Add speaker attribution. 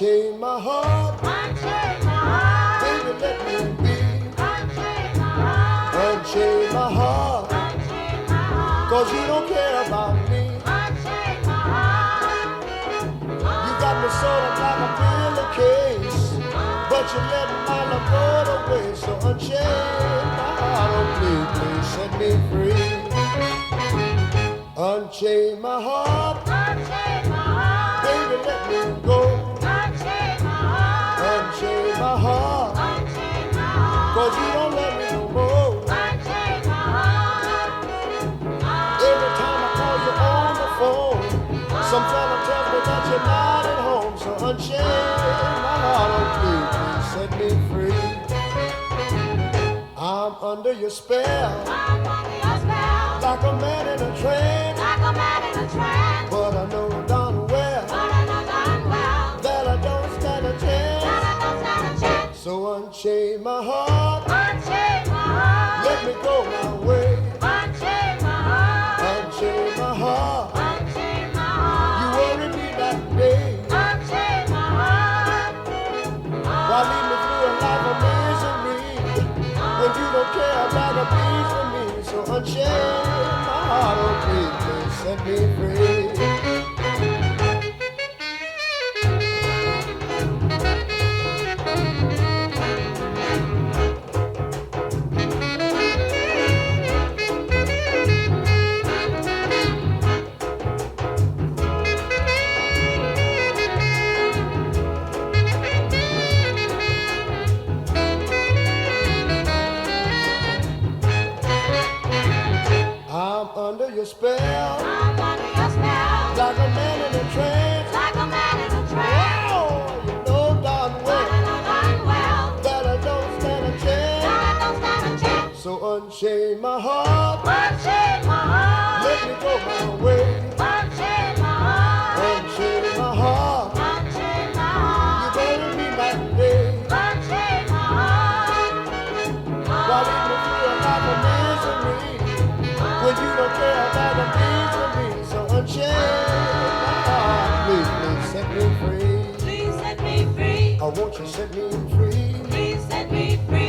Speaker 1: Unchain my heart.
Speaker 2: Unchain my heart.
Speaker 1: Baby, let me be.
Speaker 2: Unchain my heart.
Speaker 1: Unchain my heart.
Speaker 2: Unchain my heart.
Speaker 1: 'Cause you don't care about me.
Speaker 2: Unchain my heart.
Speaker 1: You got me sort of like a pillowcase, but you let my love go to waste. So unchain my heart, oh please, please set me free. Unchain my heart.
Speaker 2: Unchain my heart.
Speaker 1: Baby, let me go.
Speaker 2: Unchain my heart.
Speaker 1: Unchain my heart.
Speaker 2: Unchain my heart.
Speaker 1: 'Cause you don't love me no more.
Speaker 2: Unchain my heart.
Speaker 1: Every time I call you on the phone, some fella tells me that you're not at home. So unchain my heart, oh please, please set me free. I'm under your spell,
Speaker 2: I'm under your spell.
Speaker 1: like a man in a trance.
Speaker 2: Like a man in a trance.
Speaker 1: But I know darn well
Speaker 2: But I know darn well
Speaker 1: that I don't stand a
Speaker 2: that
Speaker 1: chance.
Speaker 2: I don't stand a chance.
Speaker 1: So unchain my heart,
Speaker 2: Unchain my heart.
Speaker 1: let me go my way.
Speaker 2: Unchain my heart.
Speaker 1: Unchain my heart,
Speaker 2: Unchain my heart.
Speaker 1: you worry me that day.
Speaker 2: Unchain my heart.
Speaker 1: Why lead me through a life of misery when you don't care about a piece of me? So unchain my heart, oh please, please set me free. I'm under your spell,
Speaker 2: I'm under your spell.
Speaker 1: like a man in a trance.
Speaker 2: Like a man in a trance.
Speaker 1: Oh, you know darn
Speaker 2: But
Speaker 1: well
Speaker 2: I know darn well
Speaker 1: that I don't stand a chance.
Speaker 2: that I don't stand a chance.
Speaker 1: So unchain my heart,
Speaker 2: Unchain my heart.
Speaker 1: let me go my way.
Speaker 2: Unchain my heart.
Speaker 1: Unchain my heart,
Speaker 2: Unchain my
Speaker 1: you
Speaker 2: heart.
Speaker 1: gonna be my day.
Speaker 2: Unchain my heart.
Speaker 1: Why lead me through a life of misery when you don't care about a piece of me? So unchain my heart, please, please set me free.
Speaker 2: Please set me free.
Speaker 1: I want you to set me free.
Speaker 2: Please set me free.